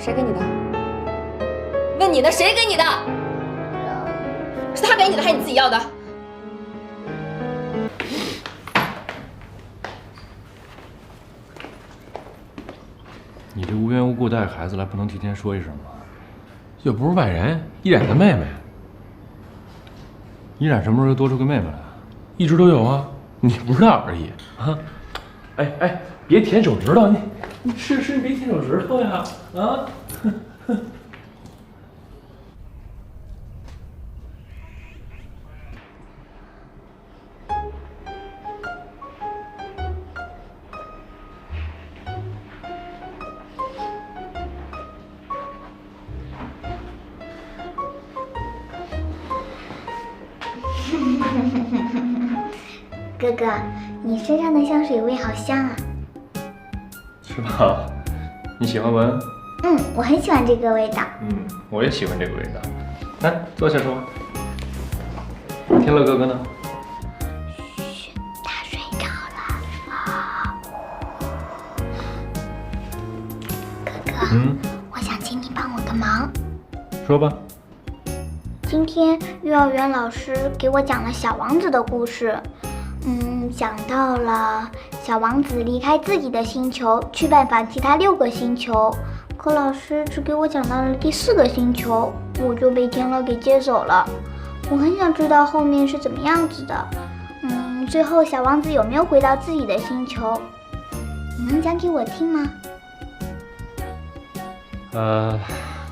谁给你的？问你呢，谁给你的？是他给你的还是你自己要的？你这无缘无故带孩子来，不能提前说一声吗？又不是外人，依然的妹妹。依然什么时候多出个妹妹来？一直都有啊，你不知道而已啊！哎，别舔手指头，你吃，你别舔手指头呀！啊！哥哥，你身上的香水味好香啊！是吧？你喜欢闻？我很喜欢这个味道。我也喜欢这个味道。来，坐下说。天乐哥哥呢？嘘，他睡着了。哥哥，我想请你帮我个忙。说吧。今天幼儿园老师给我讲了小王子的故事。讲到了小王子离开自己的星球，去拜访其他6个星球，可老师只给我讲到了第4个星球，我就被天乐给接走了。我很想知道后面是怎么样子的。最后小王子有没有回到自己的星球？你能讲给我听吗？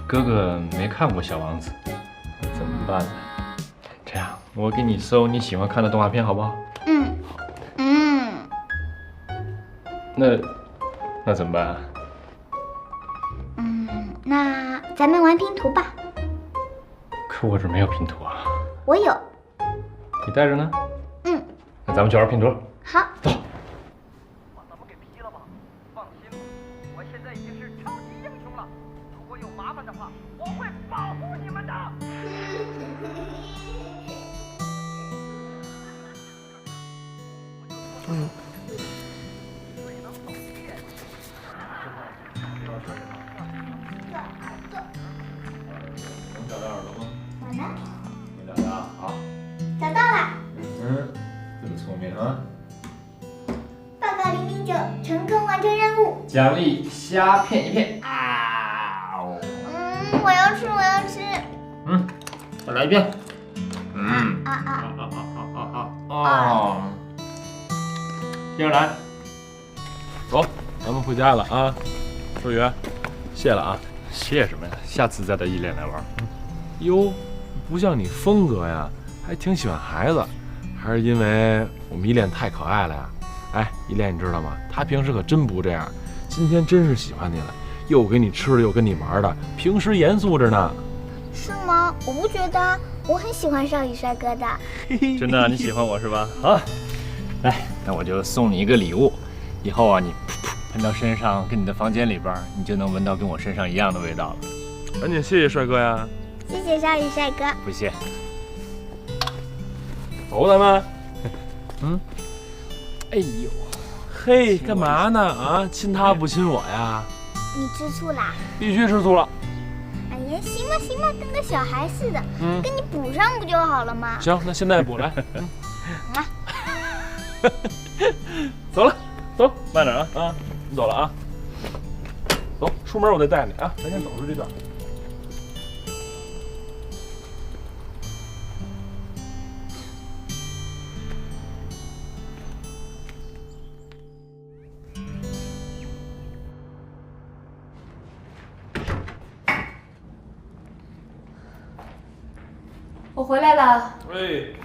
哥哥没看过小王子，怎么办呢？这样，我给你搜你喜欢看的动画片，好不好？那怎么办啊？那咱们玩拼图吧。可我这没有拼图啊。我有。你带着呢？那咱们去玩拼图。好。走。把咱们给劈了吧？放心，我现在已经是超级英雄了。如果有麻烦的话，我会保护你们的。能找到耳朵吗？我呢？没找到啊。找到了。这么聪明啊！报告009，成功完成任务。奖励虾片1片啊！我要吃，我要吃。再来一遍。接着来。走，咱们回家了啊！周宇，谢了啊！谢什么呀？下次再带依恋来玩。哟，不像你风格呀，还挺喜欢孩子，还是因为我们依恋太可爱了呀？哎，依恋你知道吗？他平时可真不这样，今天真是喜欢你了，又给你吃的，又跟你玩的，平时严肃着呢。是吗？我不觉得，我很喜欢少宇帅哥的。真的，你喜欢我是吧？好，来，那我就送你一个礼物，以后啊，你喷到身上，跟你的房间里边，你就能闻到跟我身上一样的味道了。赶紧谢谢帅哥呀！谢谢少宇帅哥。不谢。走，咱们。哎呦，嘿，干嘛呢？啊，亲他不亲我呀？你吃醋啦？必须吃醋了。哎呀，行吧行吧，跟个小孩似的，给你补上不就好了吗？行，那现在补来。走了，走，慢点啊！你走了啊？走，出门我再带你啊！咱先走出这段。我回来了。喂。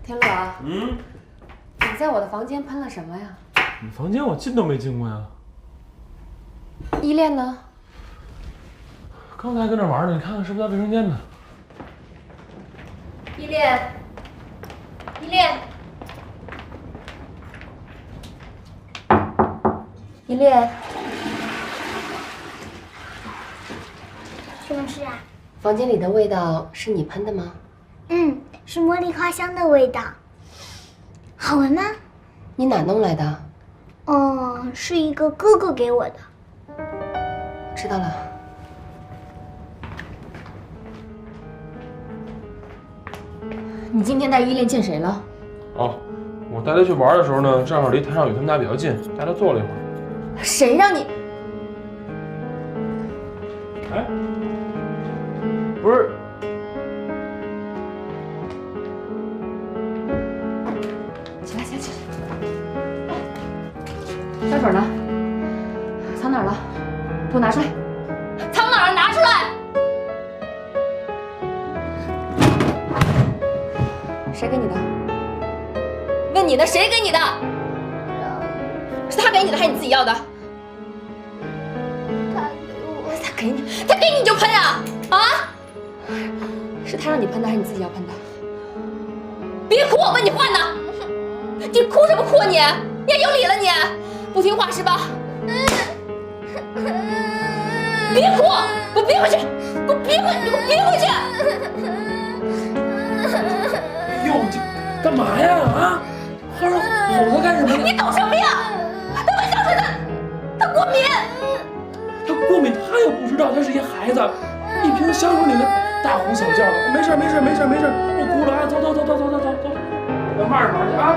天乐，你在我的房间喷了什么呀？你房间我进都没进过呀。依恋呢？刚才跟那玩呢，你看看是不是在卫生间呢？依恋，依恋，依恋，什么事啊？房间里的味道是你喷的吗？是茉莉花香的味道，好闻吗？你哪弄来的？是一个哥哥给我的。知道了。你今天带依恋见谁了？哦，我带他去玩的时候呢，正好离谭少宇他们家比较近，带他坐了一会儿。谁让你？哎，不是，起来，起来，起来！香水呢？藏哪儿了？给我拿出来！藏哪儿了？拿出来！谁给你的？问你呢，谁给你的？是他给你的还是你自己要的？他给你，他给你就喷啊！啊？是他让你喷的还是你自己要喷的？别哭，我问你话呢！你哭什么哭啊你？你也有理了你？不听话是吧？别哭，给我憋回去！给我憋回，你给我憋回去！哟，这干嘛呀？啊，喝着哄他干什么？你懂什么呀？他闻香水的，他过敏。他过敏，他也不知道，他是一孩子，一瓶香水里面大呼小叫的。没事，没事，没事，没事，不哭了啊！走走走走走走走走，咱慢点玩去啊！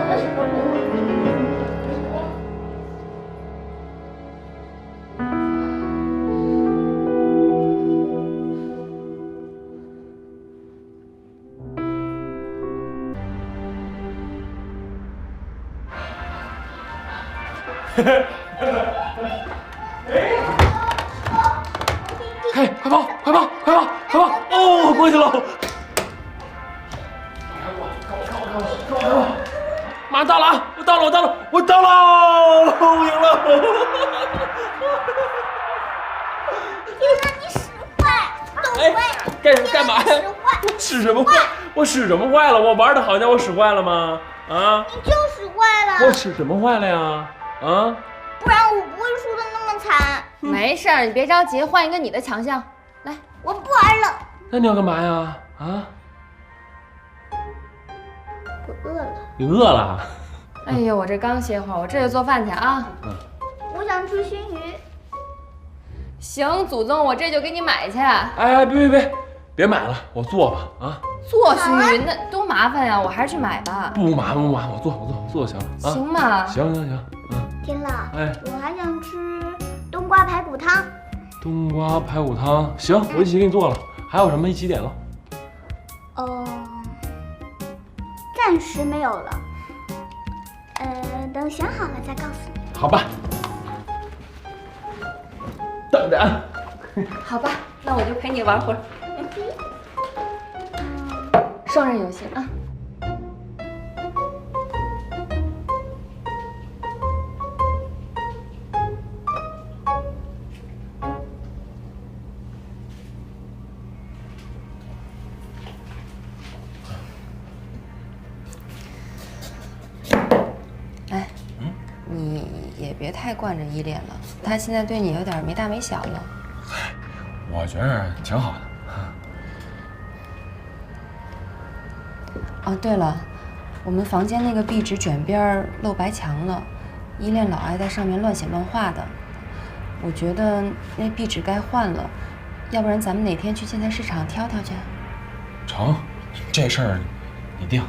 嘿，快跑，快跑，快跑，快跑！哦，过去了。快跑！马上到了啊！我到了，我到了，我到了！我赢了！你使坏，哎，干嘛呀？我使什么坏？我使什么坏了？我玩的好，叫我使坏了吗？啊？你就使坏了。我使什么坏了呀？啊？不然我不会输的那么惨。没事儿，你别着急，换一个你的强项。来，我不玩了，那你要干嘛呀？啊？我饿了。你饿了？哎呦，我这刚歇会儿，我这就做饭去啊。我想吃熏鱼。行，祖宗，我这就给你买去。哎，别买了，我做吧啊！做熏鱼那多麻烦呀，我还是去买吧。不麻烦，我做就行了啊！行吗？行，天乐，哎，我还想吃冬瓜排骨汤。冬瓜排骨汤，行，我一起给你做了。还有什么一起点了？暂时没有了。等想好了再告诉你。好吧，等着啊。好吧，那我就陪你玩会儿。双人游戏啊。哎，你也别太惯着依恋了，他现在对你有点没大没小了。我觉着挺好的。哦，对了，我们房间那个壁纸卷边露白墙了，依恋老爱在上面乱写乱画的。我觉得那壁纸该换了，要不然咱们哪天去建材市场挑挑去。成，这事儿你定。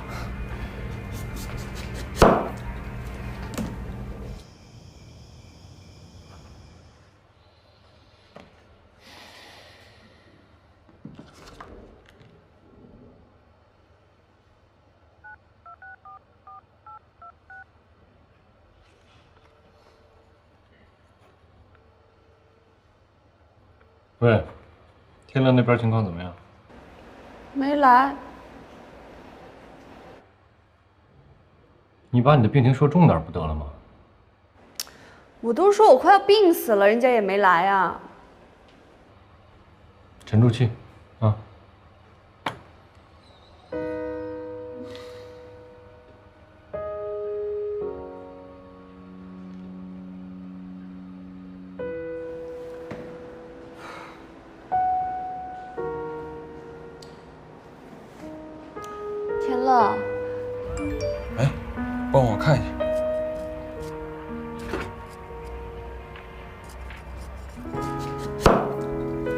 喂，天乐那边情况怎么样？没来。你把你的病情说重点不得了吗？我都说我快要病死了，人家也没来啊。沉住气，啊。天乐，哎，帮我看一下。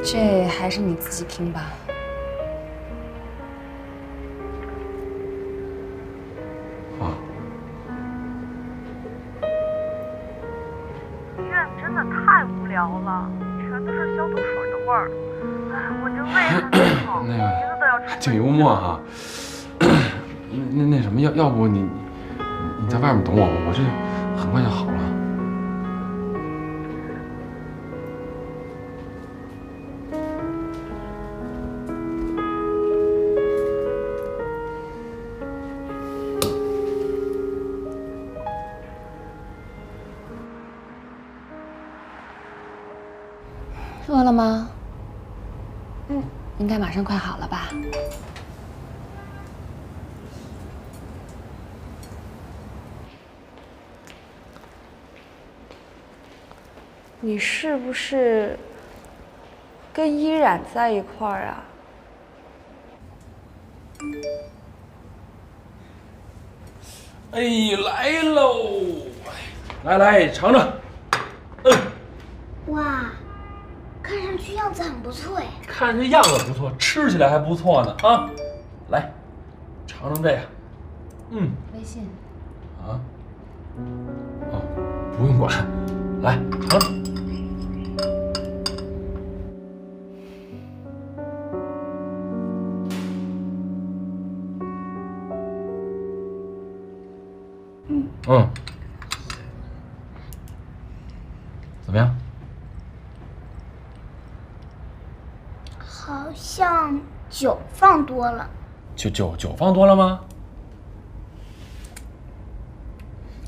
这还是你自己听吧。啊，医院真的太无聊了，全都是消毒水的味儿。哎，我这胃还没好，那个鼻子都要出挺幽默哈。那什么，要不你在外面等我吧，我这很快就好了。饿了吗？应该马上快好了吧？你是不是跟依然在一块儿啊？哎，来喽！来，尝尝。哇，看上去样子很不错哎。看这样子不错，吃起来还不错呢啊！来，尝尝这个。微信。啊？哦，不用管。来，尝尝。怎么样？好像酒放多了。酒放多了吗？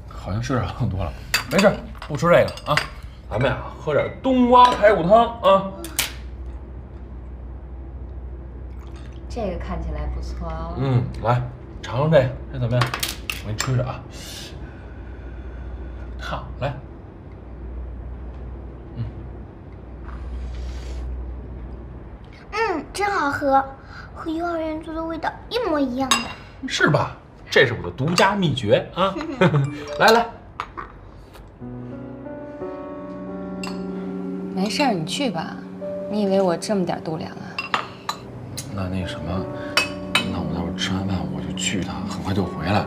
好像是放多了，没事，不吃这个啊。咱们呀，喝点冬瓜排骨汤啊。这个看起来不错哦。来尝尝这个，这怎么样？我给你吹着啊。好，来。真好喝，和幼儿园做的味道一模一样的。是吧？这是我的独家秘诀啊！来，没事儿，你去吧。你以为我这么点度量啊？那什么，那我待会儿吃完饭我就去一趟，很快就回来。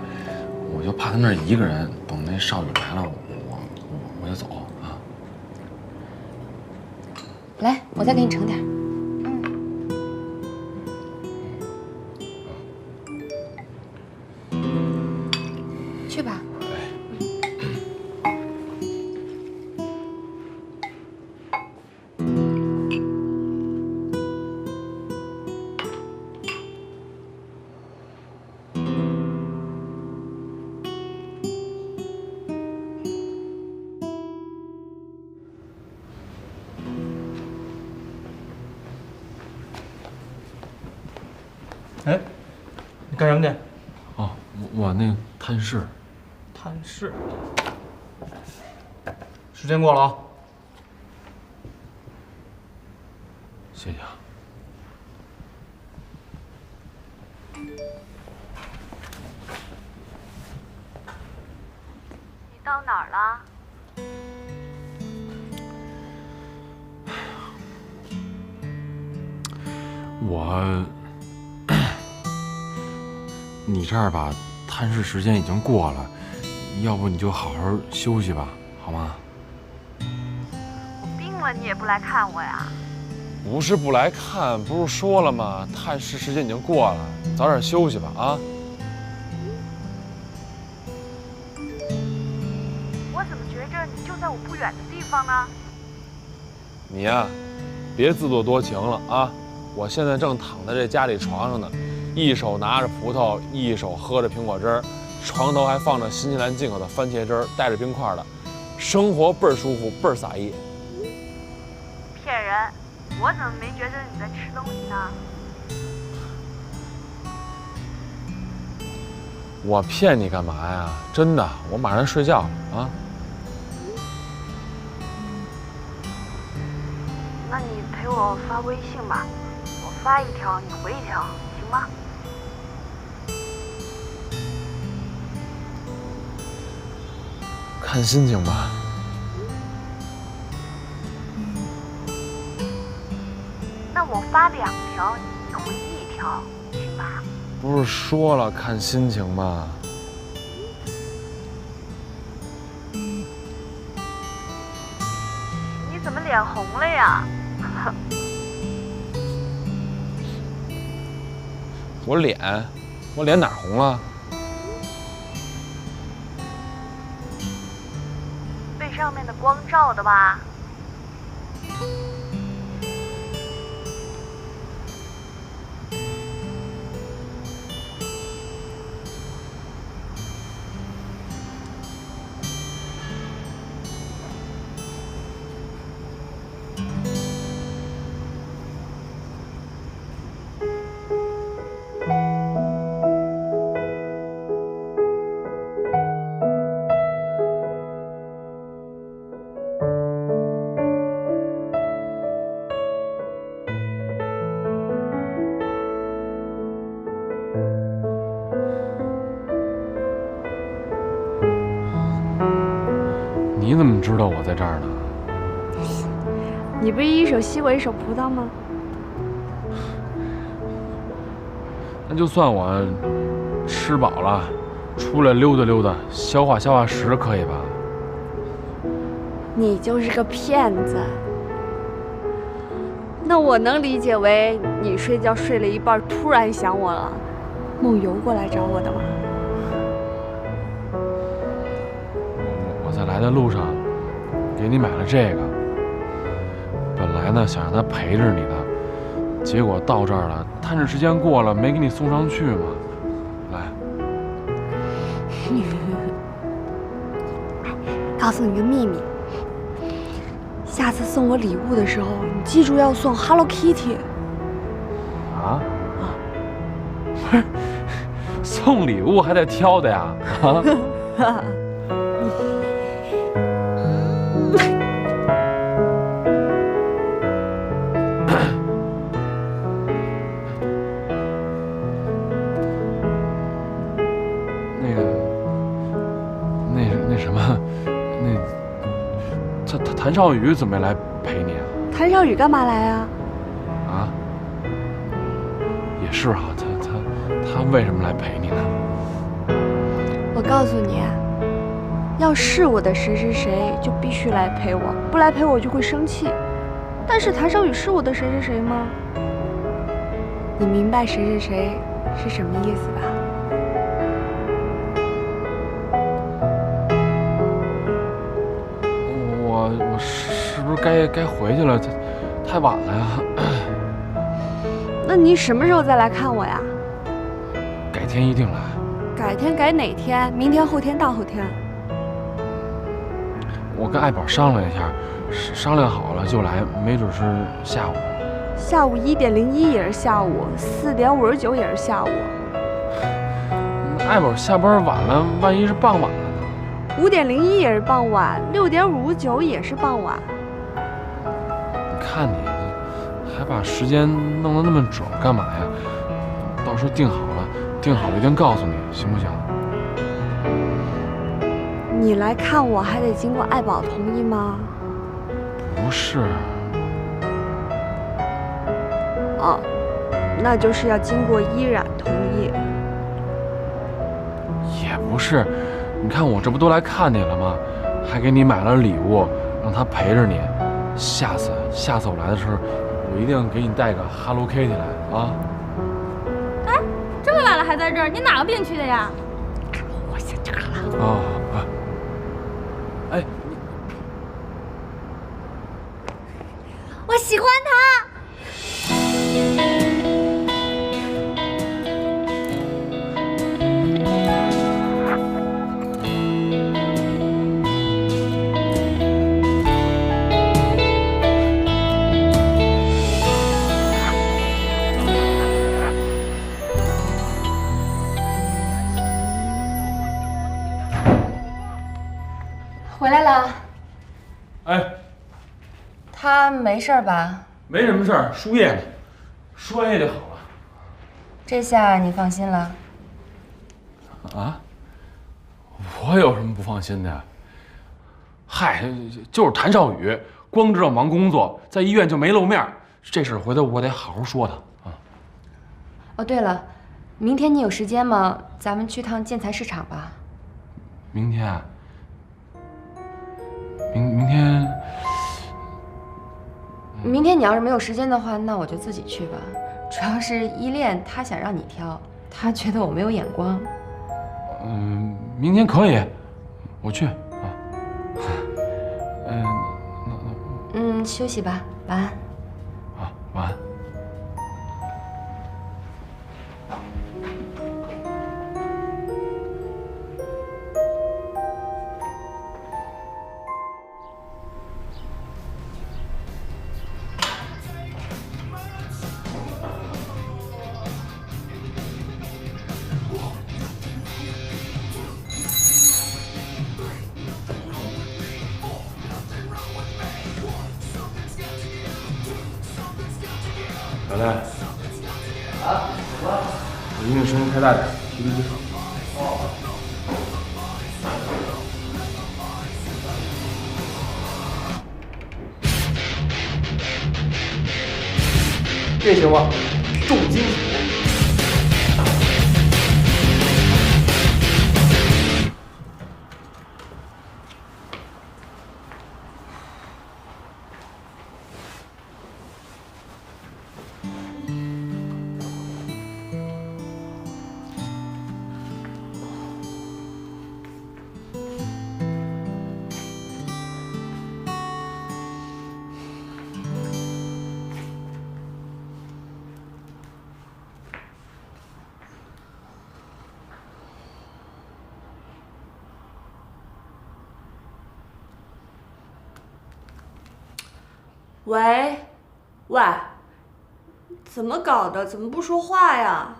我就怕他那儿一个人，等那少女来了，我就走啊。来，我再给你盛点儿。去吧。哎，你干什么去？哦，我那个探视。探视。时间过了啊。谢谢啊。你到哪儿了？你这儿吧，探视时间已经过了，要不你就好好休息吧，好吗？我病了你也不来看我呀？不是不来看，不是说了吗？探视时间已经过了，早点休息吧啊！我怎么觉着你就在我不远的地方呢？你呀，别自作多情了啊！我现在正躺在这家里床上呢，一手拿着葡萄，一手喝着苹果汁儿，床头还放着新西兰进口的番茄汁儿，带着冰块的，生活倍儿舒服，倍儿洒意。骗人！我怎么没觉着你在吃东西呢？我骗你干嘛呀？真的，我马上睡觉了啊。那你陪我发微信吧，我发一条，你回一条，行吗？看心情吧。那我发2条，你回1条，行吧？不是说了看心情吗？你怎么脸红了呀？我脸哪儿红了？被上面的光照的吧？你怎么知道我在这儿呢？你不是一手西瓜一手葡萄吗？那就算我吃饱了，出来溜达溜达，消化消化食，可以吧？你就是个骗子。那我能理解为你睡觉睡了一半，突然想我了，梦游过来找我的吗？我在来的路上给你买了这个，本来呢想让他陪着你的，结果到这儿了，探视时间过了，没给你送上去嘛。来，告诉你个秘密，下次送我礼物的时候，你记住要送 Hello Kitty。啊？不是，送礼物还得挑的呀？啊？那什么，谭少宇怎么没来陪你啊？谭少宇干嘛来啊？啊？也是哈，他为什么来陪你呢？我告诉你，要是我的谁谁谁就必须来陪我，不来陪我就会生气。但是谭少宇是我的谁谁谁吗？你明白谁谁谁是什么意思吧？我是不是该回去了？太晚了呀。那你什么时候再来看我呀？改天一定来。改天改哪天？明天、后天、大后天？我跟爱宝商量一下，商量好了就来，没准是下午。下午1:01也是下午，4:59也是下午。爱宝下班晚了，万一是傍晚了呢？5:01也是傍晚，6:59也是傍晚。你看你，还把时间弄得那么准，干嘛呀？到时候定好了一定告诉你，行不行？你来看我还得经过爱宝同意吗？不是。哦，那就是要经过依然同意。也不是，你看我这不都来看你了吗？还给你买了礼物，让他陪着你。下次我来的时候，我一定给你带个 Hello Kitty 来啊！哎，这么晚了还在这儿，你哪个病去的呀？我先这个了。哦，哎，我喜欢他。回来了。哎，他没事吧？没什么事儿，输液呢，输完液就好了。这下你放心了？啊？我有什么不放心的呀？嗨，就是谭少宇，光知道忙工作，在医院就没露面。这事回头我得好好说他啊。哦，对了，明天你有时间吗？咱们去趟建材市场吧。明天啊，明天，明天你要是没有时间的话，那我就自己去吧。主要是依恋他想让你挑，他觉得我没有眼光。明天可以，我去啊。休息吧，晚安。好，晚安。小赖，啊，我音乐声音开大点，提低音。这行吗？重金属。喂，喂，怎么搞的？怎么不说话呀？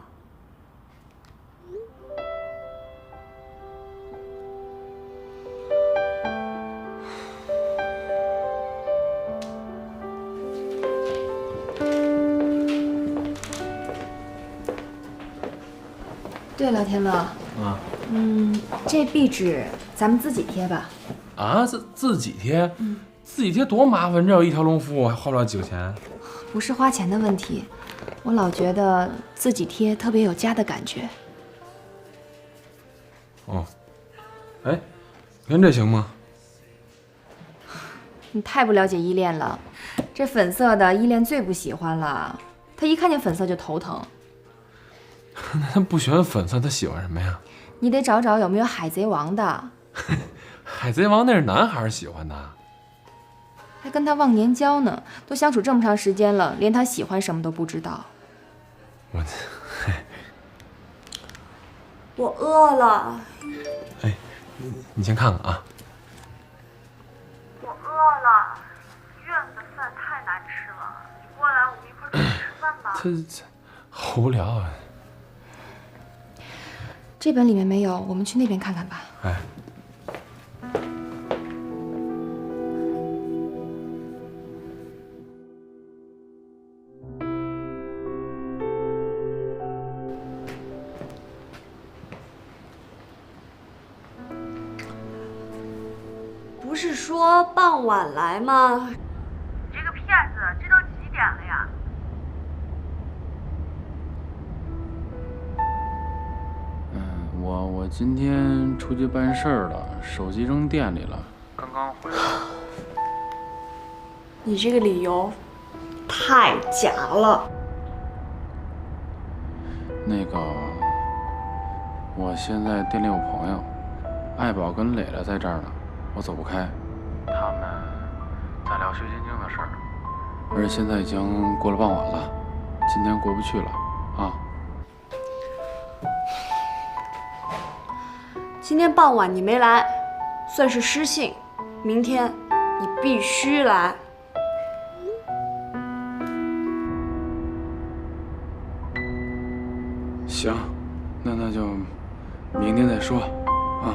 对了，天乐，啊这壁纸咱们自己贴吧。啊，自己贴，自己贴多麻烦，这要一条龙服务还花不了几个钱。不是花钱的问题，我老觉得自己贴特别有家的感觉。哦，哎，你看这行吗？你太不了解依恋了，这粉色的依恋最不喜欢了，他一看见粉色就头疼。那他不喜欢粉色，他喜欢什么呀？你得找找有没有海贼王的。海贼王那是男孩喜欢的。还跟他忘年交呢，都相处这么长时间了，连他喜欢什么都不知道。我饿了。哎，你先看看啊。我饿了，医院的饭太难吃了，你过来，我们一块儿出去吃饭吧。这好无聊啊。这本里面没有，我们去那边看看吧。哎。不是说傍晚来吗？你这个骗子，这都几点了呀？我今天出去办事儿了，手机扔店里了，刚刚回来。你这个理由太假了。那个，我现在店里有朋友，爱宝跟磊磊在这儿呢，我走不开。他们在聊薛晶晶的事儿，而且现在已经过了傍晚了，今天过不去了啊。今天傍晚你没来，算是失信。明天你必须来。行，那就明天再说啊。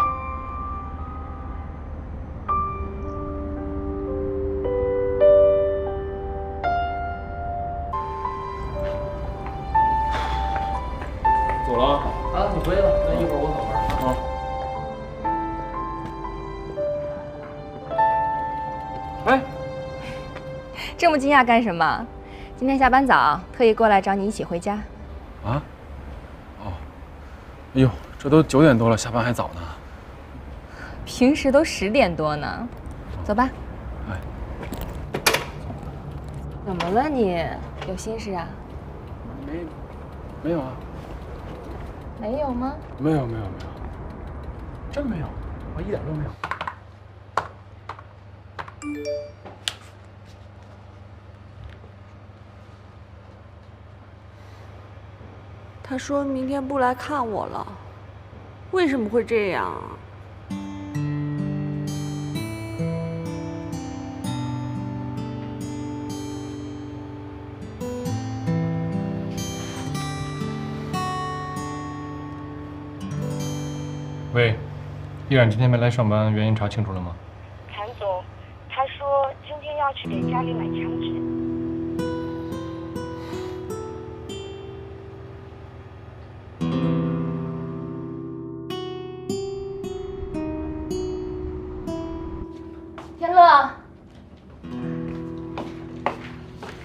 走了啊。啊，你回去吧，那一会儿我走了啊。惊不惊讶干什么？今天下班早，特意过来找你一起回家。啊？哦，哎呦，这都9点多了，下班还早呢。平时都10点多呢。走吧。哎，怎么了你？有心事啊？没有啊。没有吗？没有，真没有，我一点都没有。他说明天不来看我了，为什么会这样啊？喂，依然今天没来上班，原因查清楚了吗？谭总，他说今天要去给家里买墙纸。天乐，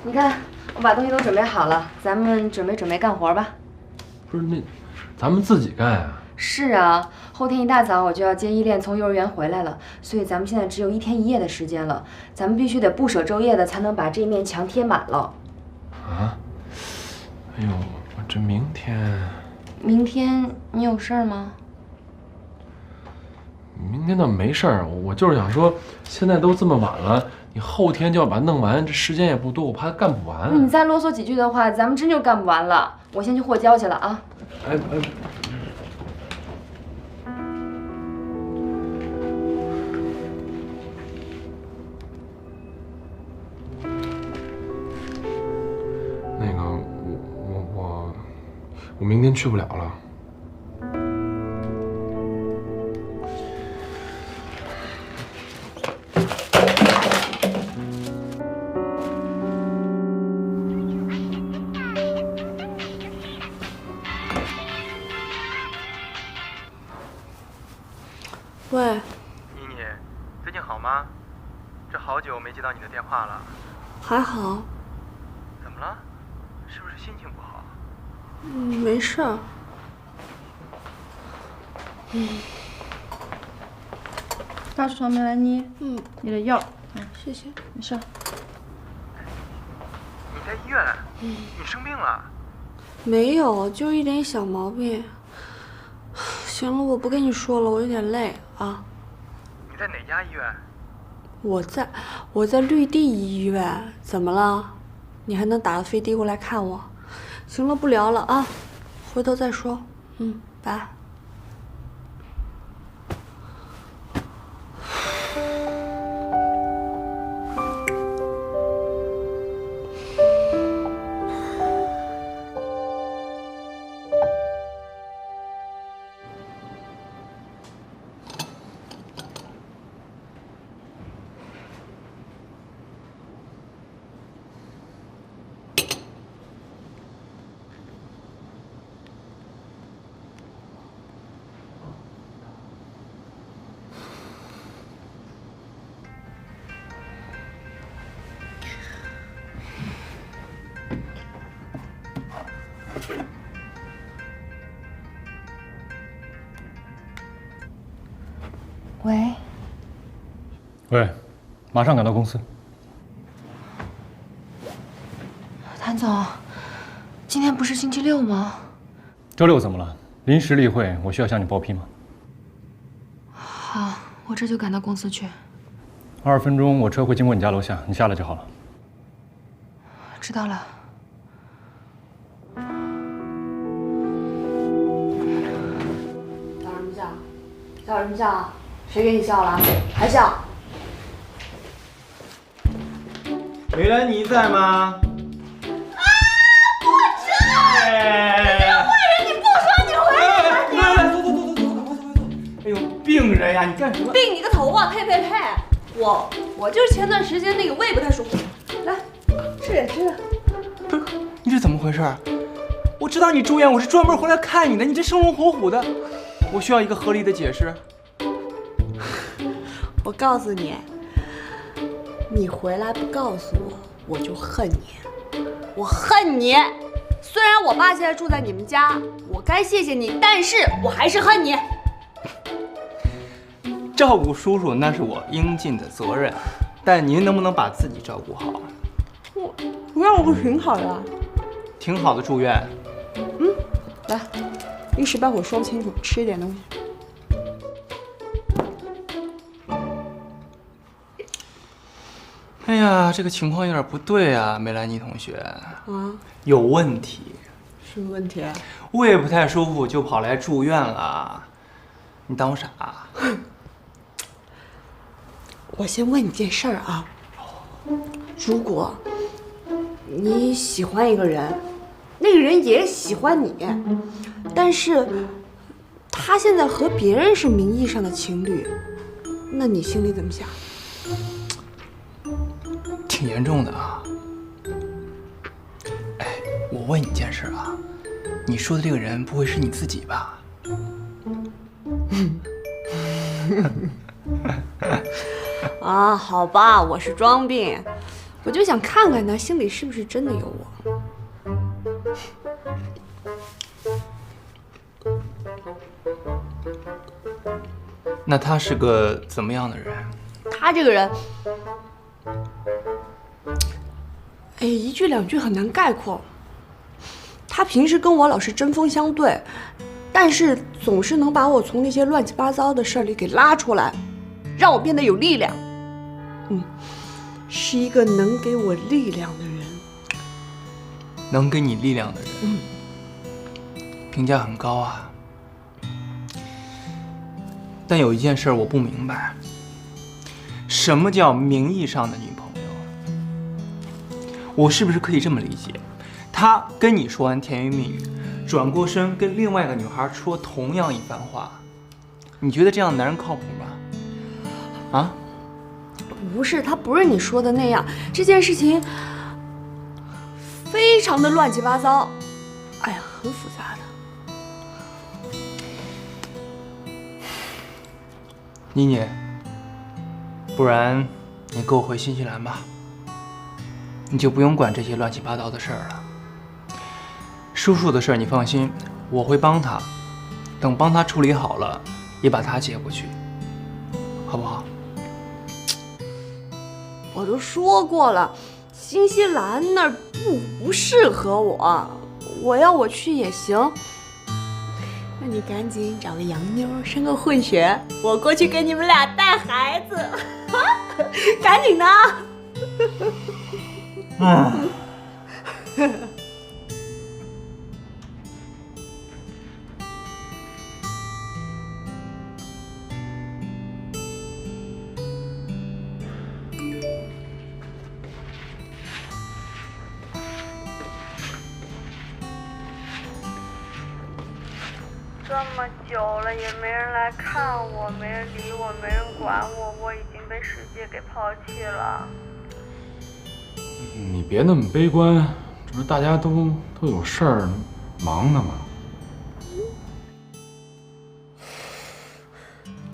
你看我把东西都准备好了，咱们准备干活吧。不是那，咱们自己干啊？是啊，后天一大早我就要接依恋从幼儿园回来了，所以咱们现在只有1天1夜的时间了，咱们必须得不舍昼夜的才能把这面墙贴满了。啊？哎呦，我这明天你有事儿吗？明天倒没事儿，我就是想说，现在都这么晚了，你后天就要把它弄完，这时间也不多，我怕干不完。你再啰嗦几句的话，咱们真就干不完了。我先去货交去了啊。哎。那个，我明天去不了了。喂，妮妮，最近好吗？这好久没接到你的电话了。还好。怎么了？是不是心情不好？没事儿。大叔梅兰妮，你的药，谢谢。没事。你在医院？你生病了？没有，就一点小毛病。行了，我不跟你说了，我有点累啊。你在哪家医院？我在绿地医院，怎么了？你还能打个飞的过来看我？行了，不聊了啊，回头再说。拜。喂，马上赶到公司。谭总，今天不是星期6吗？周6怎么了？临时例会，我需要向你报批吗？好，我这就赶到公司去。20分钟，我车会经过你家楼下，你下来就好了。知道了。笑什么笑？笑什么笑？谁给你笑了？还笑？梅兰妮在吗？哎呦，病人呀，你干什么？病你个头啊！呸呸呸！我就是前段时间那个胃不太舒服，来吃点吃的。不是，你这怎么回事？我知道你住院，我是专门回来看你的，你这生龙活虎的，我需要一个合理的解释。我告诉你，你回来不告诉我，我就恨你，我恨你。虽然我爸现在住在你们家，我该谢谢你，但是我还是恨你。照顾叔叔那是我应尽的责任，但您能不能把自己照顾好？我让我不挺好的啊。挺好的，住院。来，一时半会儿说不清楚，吃一点东西。哎呀，这个情况有点不对啊，梅兰妮同学。啊，有问题。什么问题啊？胃不太舒服就跑来住院了，你当我傻？我先问你件事儿啊，如果你喜欢一个人，那个人也喜欢你，但是他现在和别人是名义上的情侣，那你心里怎么想？挺严重的啊。哎，我问你件事啊，你说的这个人不会是你自己吧？啊，好吧，我是装病，我就想看看他心里是不是真的有我。那他是个怎么样的人？他这个人，哎，一句两句很难概括。他平时跟我老是针锋相对，但是总是能把我从那些乱七八糟的事儿里给拉出来，让我变得有力量。是一个能给我力量的人。能给你力量的人，评价很高啊。但有一件事我不明白，什么叫名义上的女朋友？我是不是可以这么理解？他跟你说完甜言蜜语，转过身跟另外一个女孩说同样一番话，你觉得这样的男人靠谱吗？啊？不是，他不是你说的那样。这件事情非常的乱七八糟，哎呀，很复杂的。妮妮，不然你跟我回新西兰吧，你就不用管这些乱七八糟的事儿了。叔叔的事儿你放心，我会帮他，等帮他处理好了，也把他接过去，好不好？我都说过了，新西兰那儿不适合我，我去也行。那你赶紧找个洋妞，生个混血，我过去给你们俩带孩子，赶紧的啊！这么久了也没人来看我，没人理我，没人管我，我已经被世界给抛弃了。你别那么悲观，这不是大家都有事儿忙呢吗？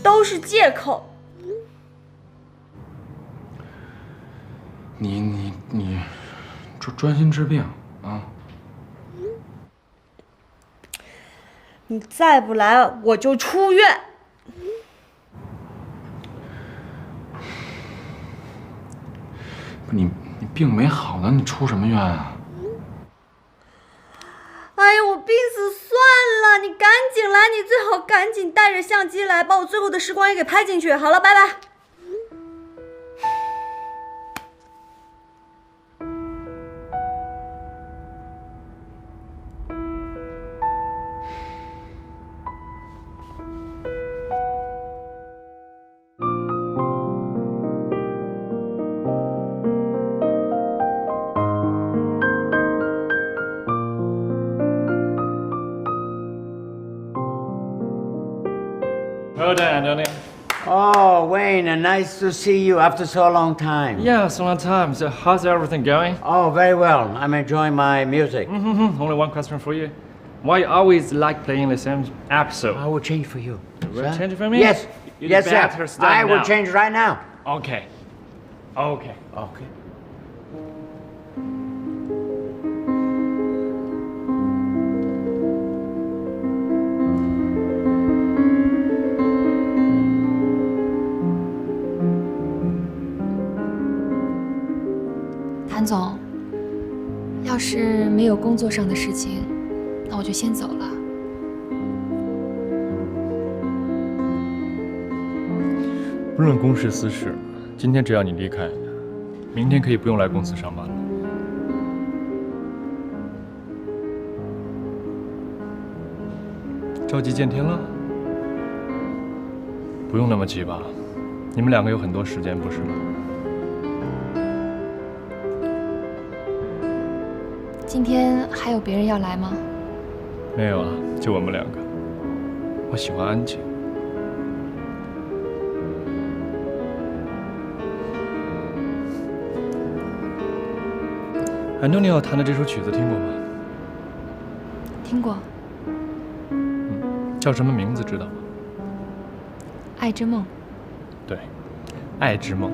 都是借口。你专心治病啊！你再不来，我就出院。你病没好呢，你出什么院啊？哎呀，我病死算了，你赶紧来，你最好赶紧带着相机来，把我最后的时光也给拍进去。好了，拜拜。Well done, Anthony. Oh, Wayne, nice to see you after so long time. Yeah, it's a long time. So how's everything going? Oh, very well. I'm enjoying my music. Only one question for you. Why you always like playing the same episode? I will change for you. You will change it for me? Yes. You Yes, better sir. start I will now. change right now. Okay. Okay. Okay. 总，要是没有工作上的事情，那我就先走了。不论公事私事，今天只要你离开，明天可以不用来公司上班了。着急见天了？不用那么急吧，你们两个有很多时间，不是吗？今天还有别人要来吗？没有啊，就我们两个。我喜欢安静。安东尼奥弹的这首曲子听过吗？听过。叫什么名字知道吗？爱之梦。对，爱之梦，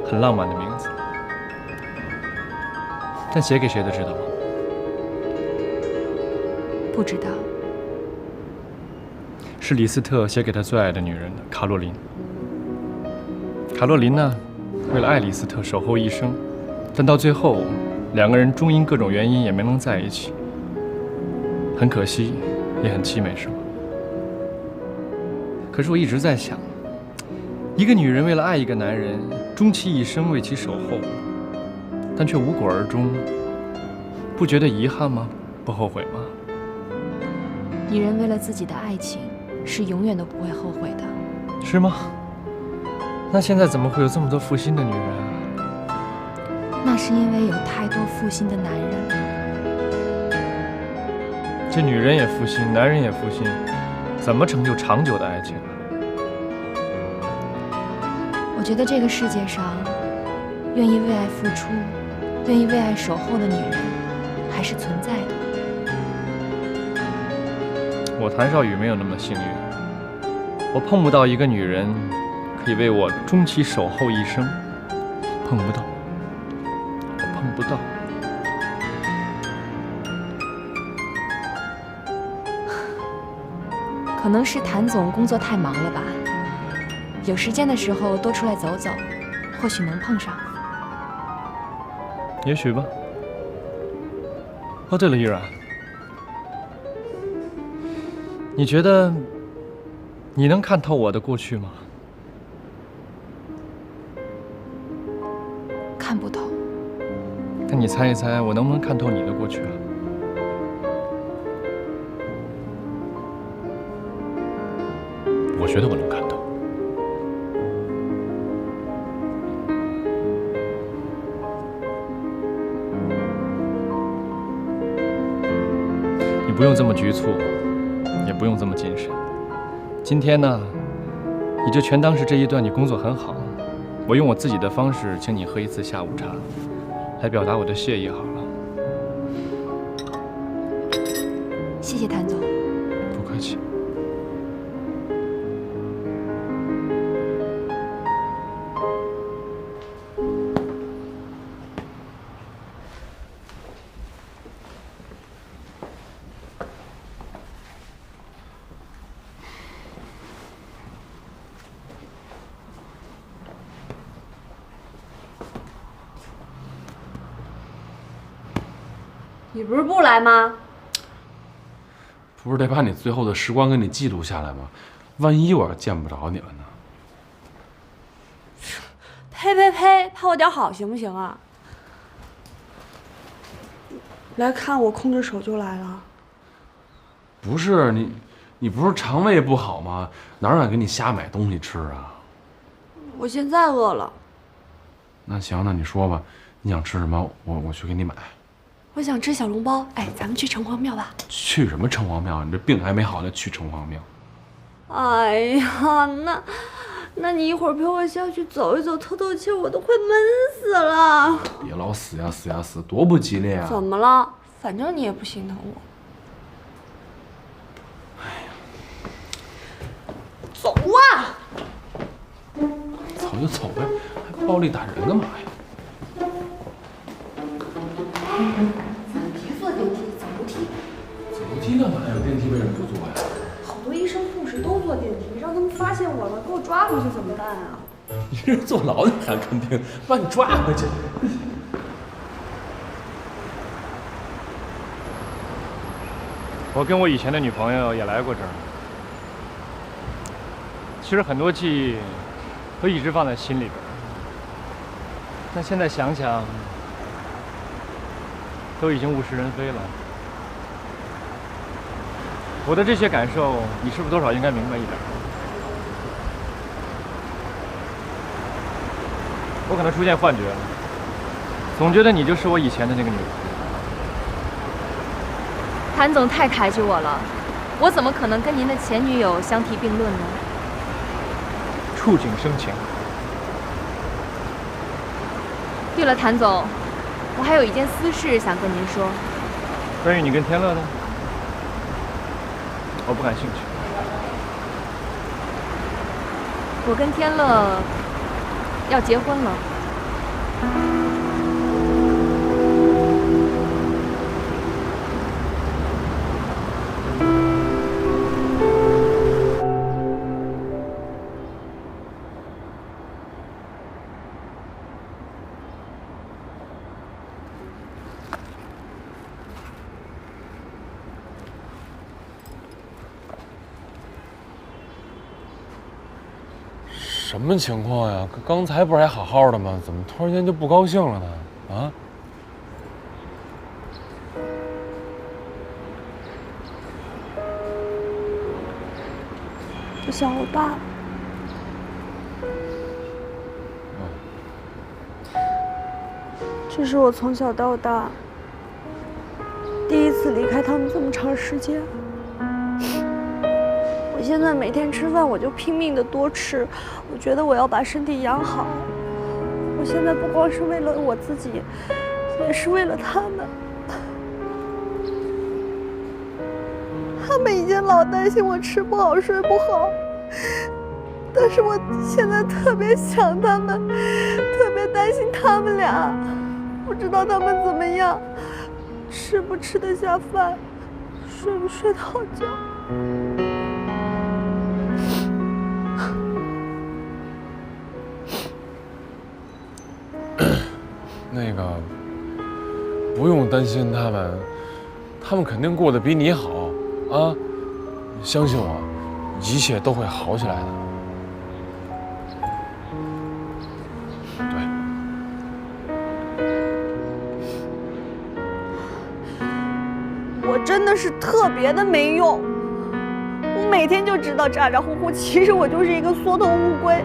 很浪漫的名字。但写给谁的知道吗？不知道。是李斯特写给他最爱的女人的卡洛琳。卡洛琳呢，为了爱李斯特守候一生，但到最后，两个人终因各种原因也没能在一起。很可惜，也很凄美，是吗？可是我一直在想，一个女人为了爱一个男人，终其一生为其守候，但却无果而终，不觉得遗憾吗？不后悔吗？女人为了自己的爱情，是永远都不会后悔的。是吗？那现在怎么会有这么多负心的女人啊？那是因为有太多负心的男人。这女人也负心，男人也负心，怎么成就长久的爱情啊？我觉得这个世界上，愿意为爱付出、愿意为爱守候的女人，还是存在的。我谭少宇没有那么幸运，我碰不到一个女人可以为我终其守候一生，碰不到，我碰不到。可能是谭总工作太忙了吧，有时间的时候多出来走走，或许能碰上。也许吧。哦，对了，依然，你觉得你能看透我的过去吗？看不透。那你猜一猜，我能不能看透你的过去啊？我觉得我能看透。你不用这么局促，也不用这么谨慎。今天呢，你就全当是这一段你工作很好，我用我自己的方式请你喝一次下午茶，来表达我的谢意好了。谢谢谭总。不客气。你不是不来吗？不是得把你最后的时光给你记录下来吗？万一我要见不着你了呢？呸呸呸！怕我点好行不行啊？来看我空着手就来了。不是你不是肠胃不好吗？哪敢给你瞎买东西吃啊？我现在饿了。那行，那你说吧，你想吃什么？我去给你买。我想吃小笼包，哎，咱们去城隍庙吧。去什么城隍庙？你这病还没好呢，去城隍庙？哎呀，那你一会儿陪我下去走一走，透透气，我都快闷死了。别老死呀死呀死，多不吉利啊！怎么了？反正你也不心疼我。哎呀，走啊！走就走呗，还暴力打人干嘛呀？咱别坐电梯，走楼梯。走楼梯干嘛呀？电梯为什么不坐呀？好多医生护士都坐电梯，让他们发现我了，给我抓回去怎么办啊？你这是坐牢的还肯定把你抓回去。我跟我以前的女朋友也来过这儿。其实很多记忆都一直放在心里边，但现在想想，都已经物是人非了。我的这些感受，你是不是多少应该明白一点？我可能出现幻觉了，总觉得你就是我以前的那个女朋友。谭总太抬举我了，我怎么可能跟您的前女友相提并论呢？触景生情。对了，谭总，我还有一件私事想跟您说。关于你跟天乐的，我不感兴趣。我跟天乐要结婚了。什么情况呀？刚才不是还好好的吗？怎么突然间就不高兴了呢？啊？我想我爸。这是我从小到大第一次离开他们这么长时间。我现在每天吃饭我就拼命的多吃，我觉得我要把身体养好。我现在不光是为了我自己，也是为了他们。他们以前老担心我吃不好睡不好，但是我现在特别想他们，特别担心他们俩，不知道他们怎么样，吃不吃得下饭，睡不睡得好觉。那个，不用担心他们，他们肯定过得比你好啊！相信我，一切都会好起来的。我真的是特别的没用，我每天就知道咋咋呼呼，其实我就是一个缩头乌龟。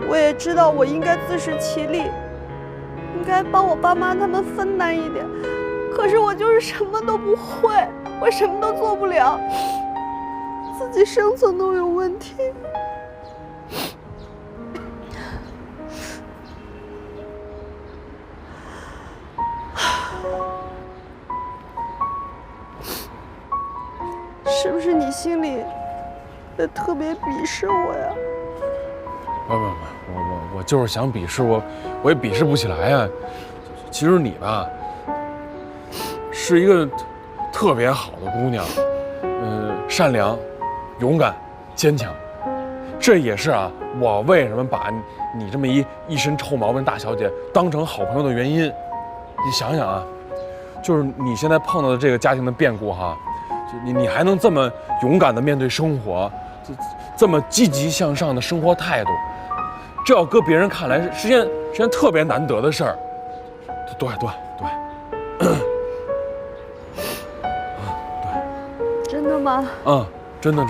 我也知道我应该自食其力，应该帮我爸妈他们分担一点，可是我就是什么都不会，我什么都做不了，自己生存都有问题。是不是你心里也特别鄙视我呀？不，我就是想鄙视我也鄙视不起来呀。其实你吧，是一个特别好的姑娘，善良、勇敢、坚强。这也是啊，我为什么把你这么一身臭毛病大小姐当成好朋友的原因。你想想啊，就是你现在碰到的这个家庭的变故哈，就你还能这么勇敢地面对生活，这么积极向上的生活态度。这要搁别人看来是件特别难得的事儿，对，真的吗？嗯，真的。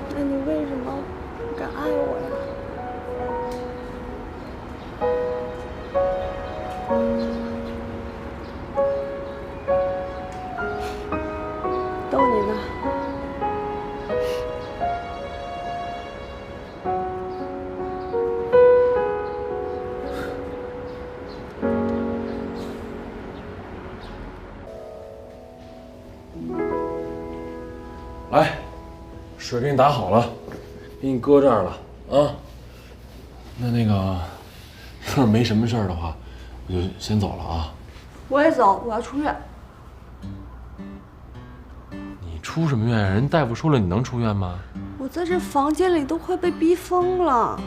那你为什么不敢爱我呀？逗你呢。来，水给你打好了，给你搁这儿了啊。那个，要是没什么事儿的话，我就先走了啊。我也走，我要出院。你出什么院？人大夫说了，你能出院吗？我在这房间里都快被逼疯了。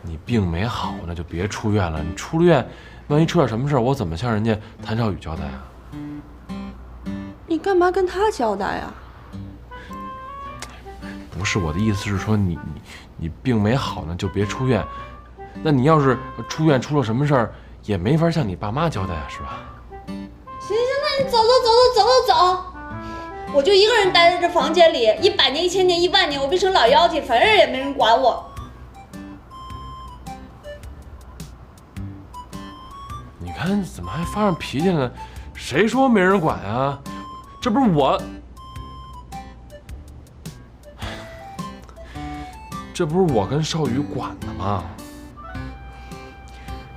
你病没好，那就别出院了。你出了院，万一出点什么事儿，我怎么向人家谭少宇交代啊？你干嘛跟他交代呀？不是，我的意思是说你病没好呢，就别出院。那你要是出院出了什么事儿，也没法向你爸妈交代啊，是吧？行，那你走，我就一个人待在这房间里，100年、1000年、10000年，我变成老妖精，反正也没人管我。你看怎么还发上脾气了呢？谁说没人管啊？这不是我，这不是我跟少宇管的吗？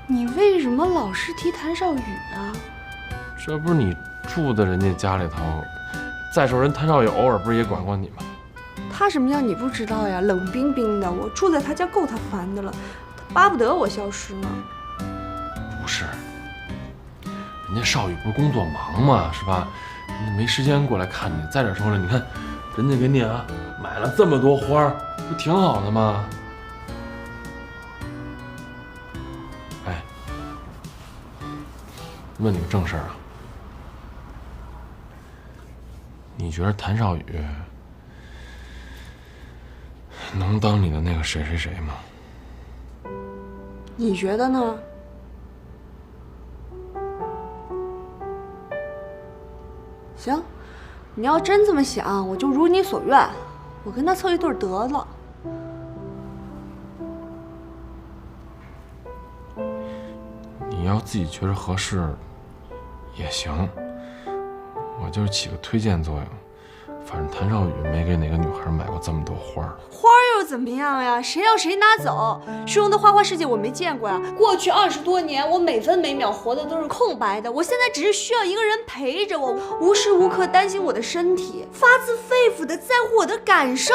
你为什么老是提谭少宇啊？这不是你住在人家家里头，再说人谭少宇偶尔不是也管管你吗？他什么样你不知道呀？冷冰冰的，我住在他家够他烦的了，他巴不得我消失呢。不是，人家少宇不是工作忙嘛，是吧？没时间过来看你。再者说了，你看，人家给你啊买了这么多花，不挺好的吗？哎，问你个正事儿啊，你觉得谭少宇能当你的那个谁谁谁吗？你觉得呢？行，你要真这么想，我就如你所愿，我跟他凑一对得了。你要自己觉得合适也行，我就是起个推荐作用。反正谭少宇没给哪个女孩买过这么多花儿。花儿又怎么样呀？谁要谁拿走？虚荣的花花世界我没见过呀。过去20多年，我每分每秒活的都是空白的。我现在只是需要一个人陪着我，无时无刻担心我的身体，发自肺腑的在乎我的感受。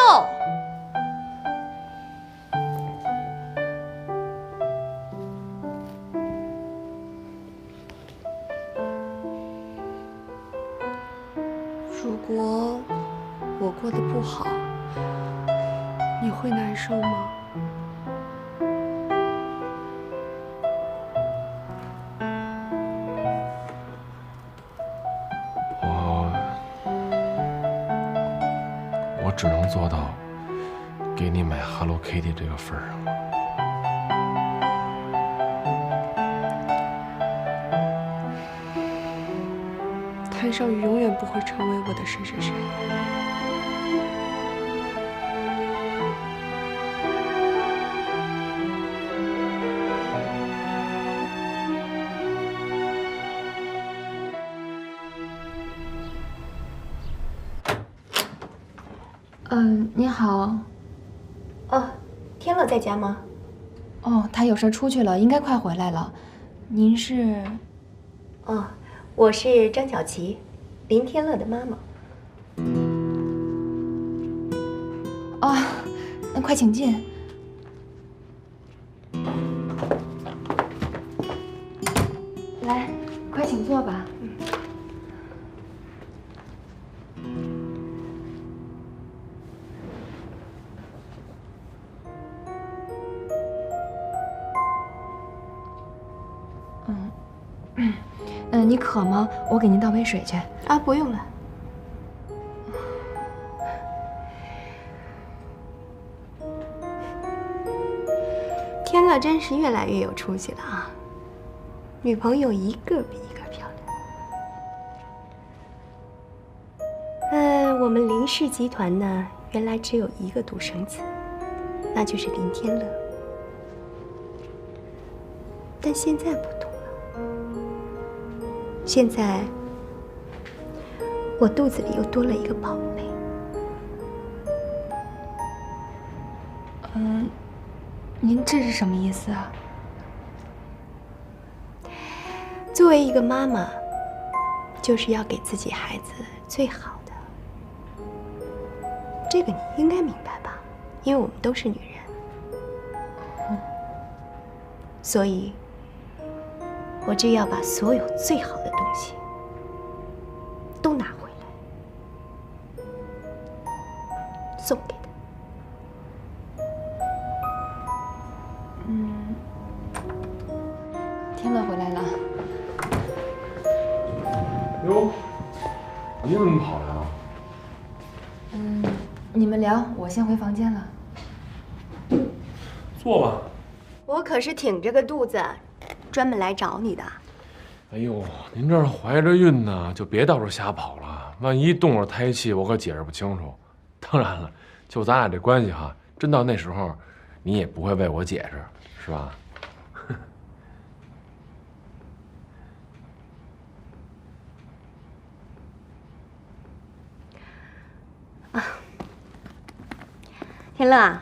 如果我过得不好，你会难受吗？我只能做到给你买 Hello Kitty 这个份儿上了。谭少宇永远不会成为我的谁谁谁。您好。哦，天乐在家吗？哦，他有事出去了，应该快回来了。您是？哦，我是张小琪，林天乐的妈妈。哦，那快请进。来，快请坐吧。你渴吗？我给您倒杯水去。啊，不用了。天乐真是越来越有出息了啊，女朋友一个比一个漂亮。我们林氏集团呢，原来只有一个独生子，那就是林天乐。但现在不同了。现在，我肚子里又多了一个宝贝。您这是什么意思啊？作为一个妈妈，就是要给自己孩子最好的。这个你应该明白吧？因为我们都是女人，所以。我就要把所有最好的东西都拿回来，送给他。天乐回来了。哟，你怎么跑来了？你们聊，我先回房间了。坐吧。我可是挺着个肚子，专门来找你的。哎呦，您这是怀着孕呢，就别到处瞎跑了，万一动了胎气，我可解释不清楚。当然了，就咱俩这关系哈，真到那时候，你也不会为我解释，是吧？天乐，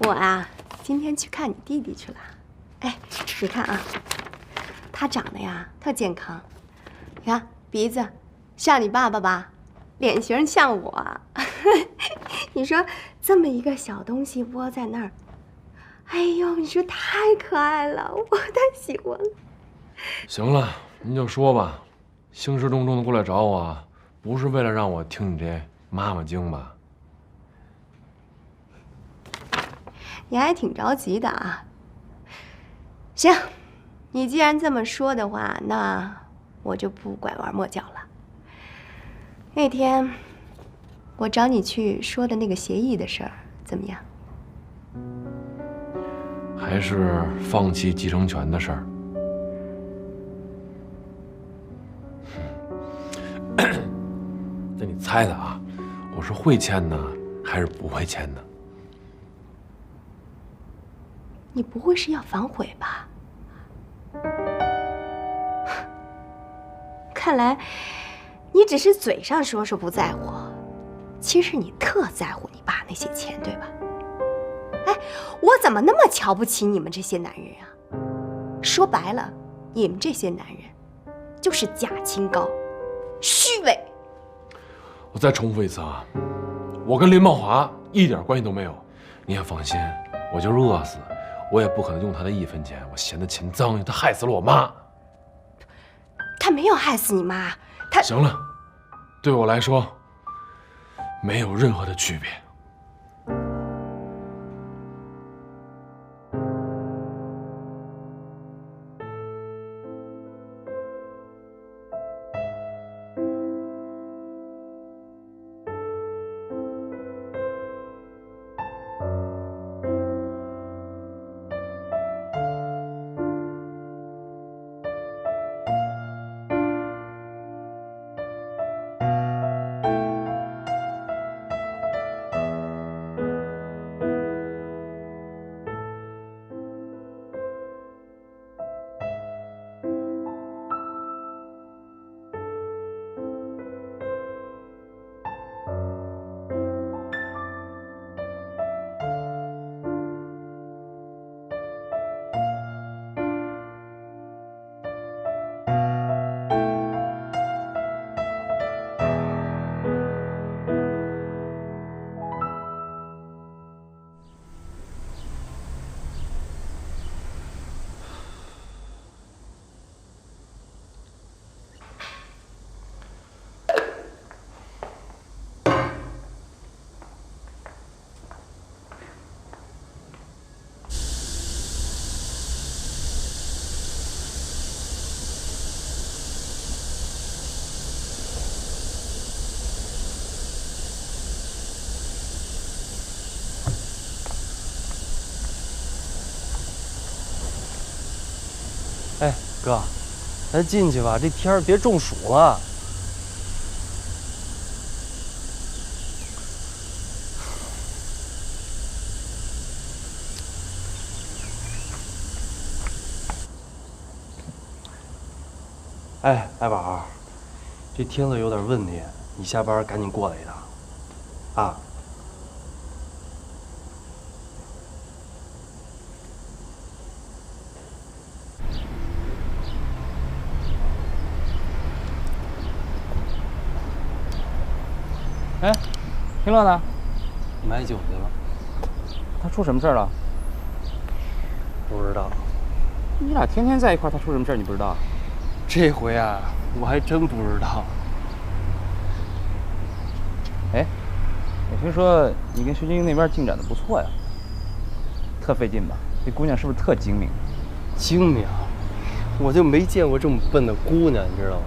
我啊，今天去看你弟弟去了。哎，你看啊，他长得呀特健康，你看鼻子像你爸爸吧，脸型像我。你说这么一个小东西窝在那儿，哎呦，你说太可爱了，我太喜欢了。行了，您就说吧，兴师动众的过来找我，不是为了让我听你这妈妈经吧？你还挺着急的啊。行，你既然这么说的话，那我就不拐弯抹角了。那天我找你去说的那个协议的事儿怎么样？还是放弃继承权的事儿？那你猜猜啊，我是会签呢，还是不会签呢？你不会是要反悔吧？看来你只是嘴上说说不在乎，其实你特在乎你爸那些钱，对吧？哎，我怎么那么瞧不起你们这些男人啊？说白了，你们这些男人就是假清高，虚伪。我再重复一次啊，我跟林茂华一点关系都没有，你也放心，我就是饿死，我也不可能用他的1分钱。我嫌他钱脏，他害死了我妈。他没有害死你妈，他……行了，对我来说没有任何的区别。哎，哥，咱进去吧，这天儿别中暑了。哎，爱宝，这天乐有点问题，你下班赶紧过来一趟，啊。哎，天乐呢？买酒去了。他出什么事儿了？不知道。你俩天天在一块儿，他出什么事儿你不知道？这回啊，我还真不知道。哎，我听说你跟薛晶晶那边进展的不错呀，特费劲吧？这姑娘是不是特精明？精明？我就没见过这么笨的姑娘，你知道吗？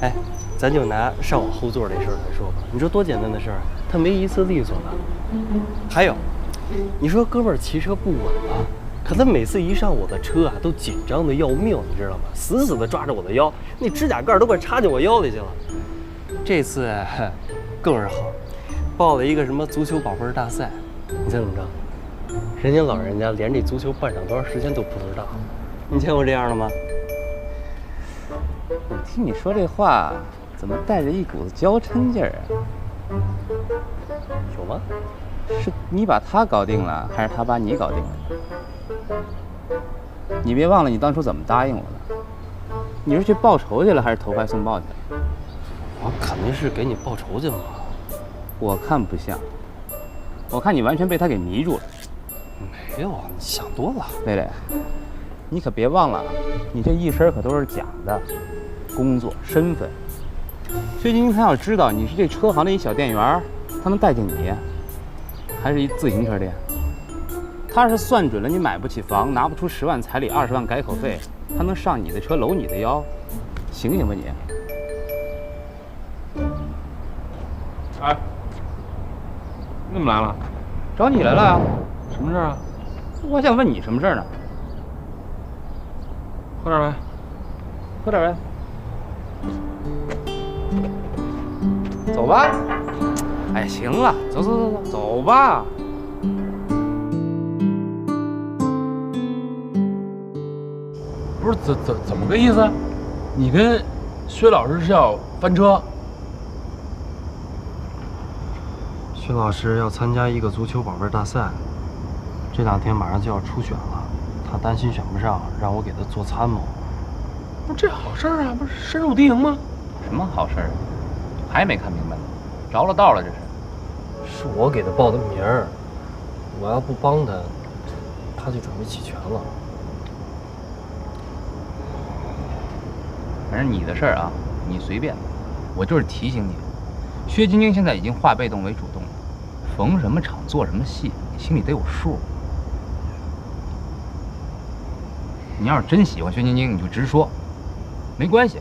哎，咱就拿上我后座这事儿来说吧，你说多简单的事儿，她没一次利索的。还有，你说哥们儿骑车不稳了，可他每次一上我的车啊，都紧张的要命，你知道吗？死死的抓着我的腰，那指甲盖都快插进我腰里去了。这次更是好，报了一个什么足球宝贝大赛，你猜怎么着？人家老人家连这足球办上多长时间都不知道，你见过这样的吗？我听你说这话，怎么带着一股子娇嗔劲儿啊？有吗？是你把他搞定了，还是他把你搞定了？你别忘了你当初怎么答应我的。你是去报仇去了，还是投怀送抱去了？我肯定是给你报仇去了嘛。我看不像，我看你完全被他给迷住了。没有啊，你想多了。磊磊，你可别忘了，你这一身可都是假的，工作身份。薛晶晶她要知道你是这车行的一小店员，她能待见你，还是一自行车店？她是算准了你买不起房，拿不出10万彩礼，20万改口费，她能上你的车搂你的腰，醒醒吧你！哎，你怎么来了？找你来了啊！什么事啊？我想问你什么事呢？喝点呗。喝点呗。走吧。哎，行了，走吧。不是怎么个意思？你跟薛老师是要翻车？薛老师要参加一个足球宝贝大赛，这2天马上就要初选了，他担心选不上，让我给他做参谋。不是这好事啊，不是深入敌营吗？什么好事啊？还没看明白呢，着了道了这是。是我给他报的名儿，我要不帮他，他就准备弃权了。反正你的事儿啊，你随便。我就是提醒你，薛晶晶现在已经化被动为主动了，逢什么场做什么戏，你心里得有数。你要是真喜欢薛晶晶，你就直说，没关系，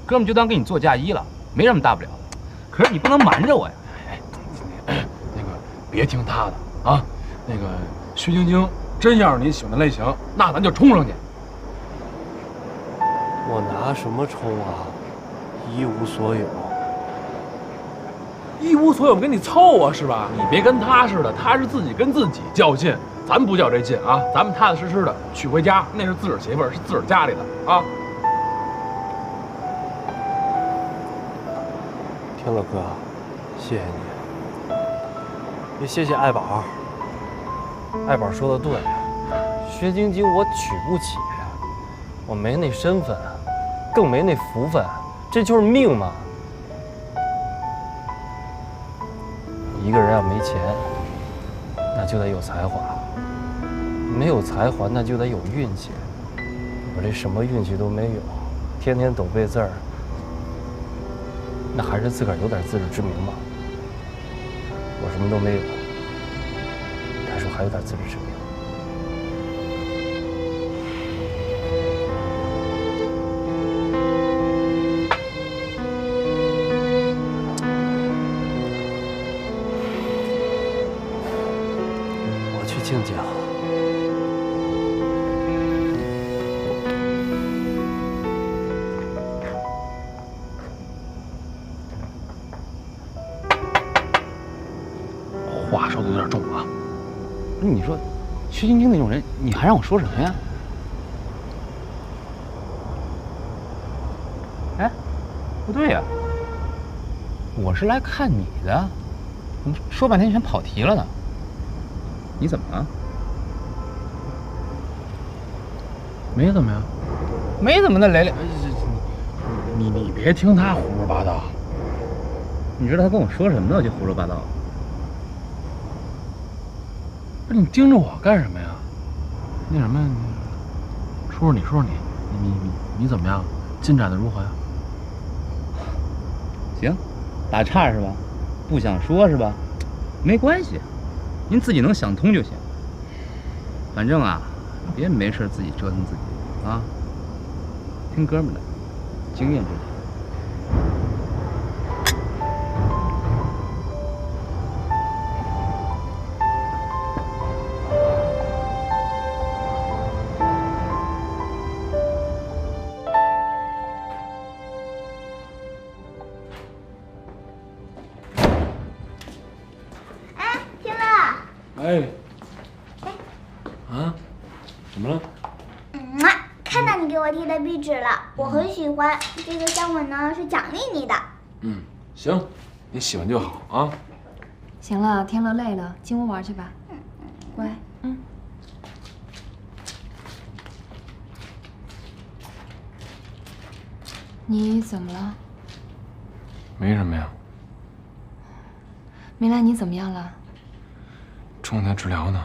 哥们就当给你做嫁衣了，没什么大不了的。可是你不能瞒着我呀。那个别听他的啊，那个薛晶晶真要是你喜欢的类型，那咱就冲上去。我拿什么冲啊？一无所有。一无所有跟你凑啊，是吧？你别跟他似的，他是自己跟自己较劲，咱不较这劲啊，咱们踏踏实实的娶回家，那是自个儿媳妇儿，是自个儿家里的啊。天乐哥，谢谢你，也谢谢爱宝。爱宝说的对，薛晶晶我娶不起，我没那身份，更没那福分，这就是命嘛。一个人要没钱，那就得有才华；没有才华，那就得有运气。我这什么运气都没有，天天抖背字儿，那还是自个儿有点自知之明吧。我什么都没有，但是我还有点自知之明。我去静静。话说的有点重啊。不是你说，薛晶晶那种人，你还让我说什么呀？哎，不对呀，我是来看你的，怎么说半天全跑题了呢？你怎么了？没怎么呀，没怎么的，磊磊，你别听他胡说八道。你知道他跟我说什么呢？我就胡说八道。不是你盯着我干什么呀？那什么，说说你怎么样？进展的如何呀？行，打岔是吧？不想说是吧？没关系，您自己能想通就行。反正啊，别没事自己折腾自己啊。听哥们的，经验之谈。天乐，哎，啊，怎么了？看到你给我贴的壁纸了，我很喜欢。这个香吻呢是奖励你的。嗯，行，你喜欢就好啊。行了，天乐累了，进屋玩去吧。乖，你怎么了？没什么呀，明兰，你怎么样了？正在治疗呢。